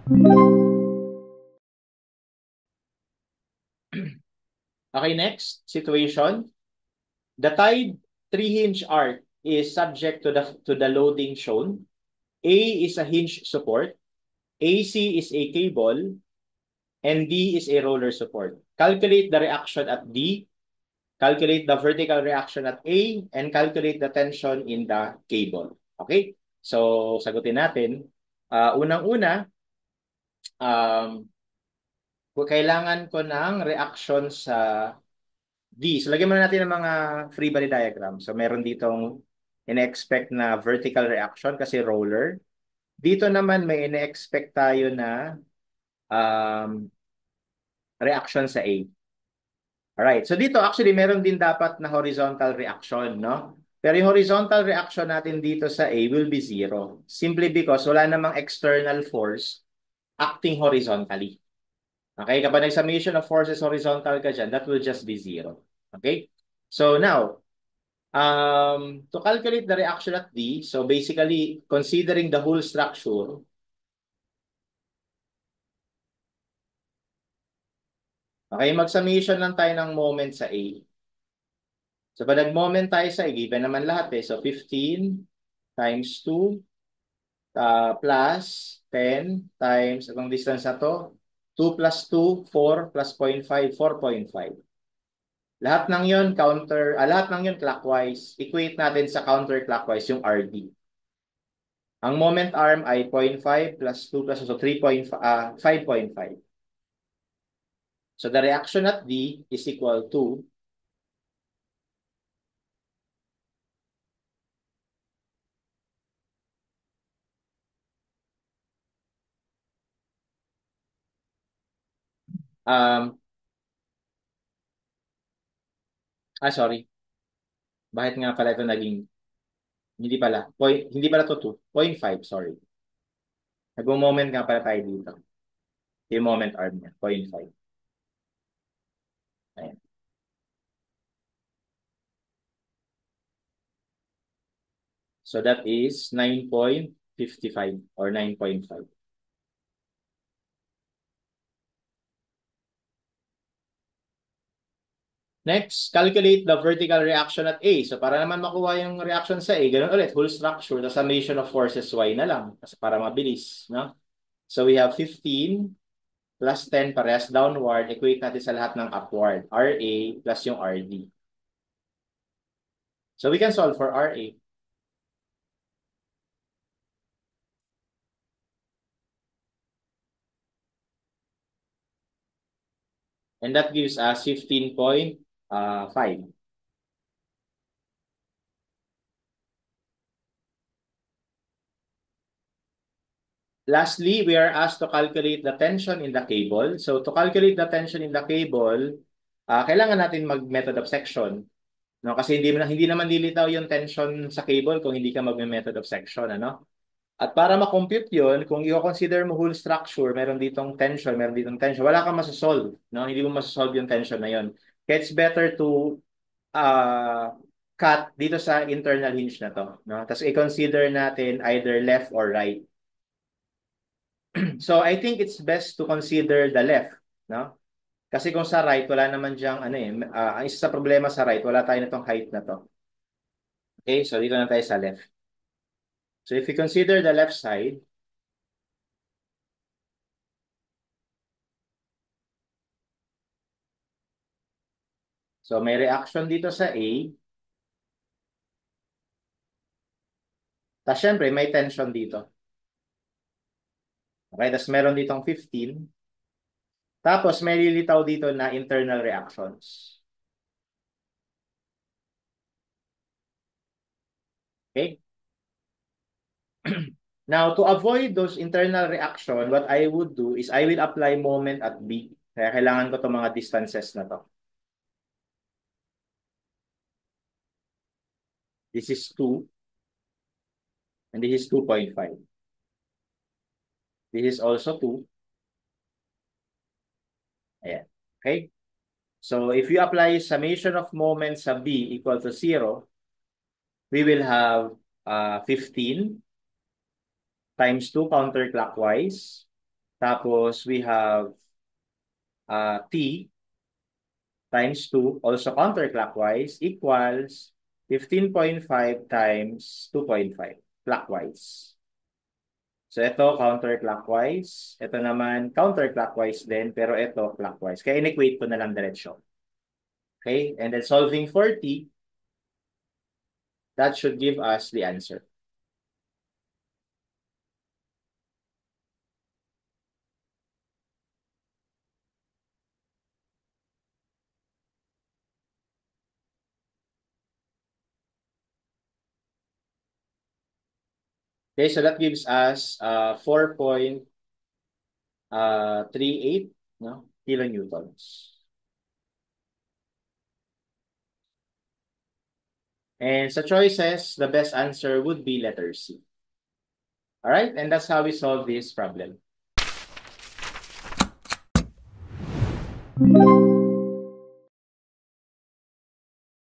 Okay, next situation. The tied three-hinge arc is subject to the loading shown. A is a hinge support, AC is a cable, and D is a roller support. Calculate the reaction at D, calculate the vertical reaction at A, and calculate the tension in the cable. Okay? So, sagutin natin. Unang-una, um, kailangan ko ng reaction sa D. So, lagyan muna natin ng mga free body diagram. So, meron ditong ina-expect na vertical reaction kasi roller. Dito naman may ina-expect tayo na um, reaction sa A. Alright. So, dito actually meron din dapat na horizontal reaction, no? Pero yung horizontal reaction natin dito sa A will be zero. Simply because wala namang external force acting horizontally. Okay? Kapag nag-summation of forces horizontal ka dyan, that will just be zero. Okay? So, now, to calculate the reaction at D, so basically, considering the whole structure, okay, mag-summation lang tayo ng moment sa A. So, pag nag-moment tayo sa A, given naman lahat eh. So, 15 times 2 plus 10 times, itong distance na to, 2 plus 2, 4 plus 0.5, 4.5. Lahat ng yon clockwise. Equate natin sa counterclockwise yung RD. Ang moment arm ay 0.5 plus 2 plus so 5.5. So the reaction at D is equal to um sorry. Bakit nga pala ito naging hindi pala to 2, 0.5, sorry. Nagmo-moment nga pala tayo dito. Yung moment arm niya, 0.5. Ayan. So that is 9.55 or 9.5. Next, calculate the vertical reaction at A. So para naman makuha yung reaction sa A, ganun ulit, whole structure, the summation of forces Y na lang kasi para mabilis, no? So we have 15 plus 10 parehas downward, equate natin sa lahat ng upward, RA plus yung RD. So we can solve for RA. And that gives us 15.5. Lastly, we are asked to calculate the tension in the cable. So to calculate the tension in the cable, kailangan natin mag-method of section. No, kasi hindi naman lilitaw yung tension sa cable kung hindi ka mag-method of section, ano? At para ma-compute 'yon, kung i-consider mo whole structure, meron ditong tension, meron ditong tension, wala kang masosolve, no? Hindi mo masosolve yung tension na 'yon. Kaya it's better to uh, cut dito sa internal hinge na 'to, no? Tapos i-consider natin either left or right. So I think it's best to consider the left, no? Kasi kung sa right, wala naman diyang ano eh, ang isa sa problema sa right, wala tayo nitong height na 'to. Okay, so dito na tayo sa left. So if you consider the left side, so may reaction dito sa A, tapos syempre may tension dito. Okay, tapos meron ditong 15, tapos may lilitaw dito na internal reactions. Okay? Now, to avoid those internal reaction, what I would do is I will apply moment at B. Kaya kailangan ko itong mga distances na to. This is 2, and this is 2.5. This is also 2. Ayan. Okay? So, if you apply summation of moments sa B equal to 0, we will have 15 times 2 counterclockwise Tapos we have T times 2, also counterclockwise, equals 15.5 times 2.5 clockwise. So ito counterclockwise, ito naman counterclockwise din, pero ito clockwise. Kaya in-equate ko na lang diretsyo. Okay, and then solving for T, that should give us the answer. Okay, so that gives us 4.38 no, kilonewtons. And sa choices, the best answer would be letter C. All right, and that's how we solve this problem.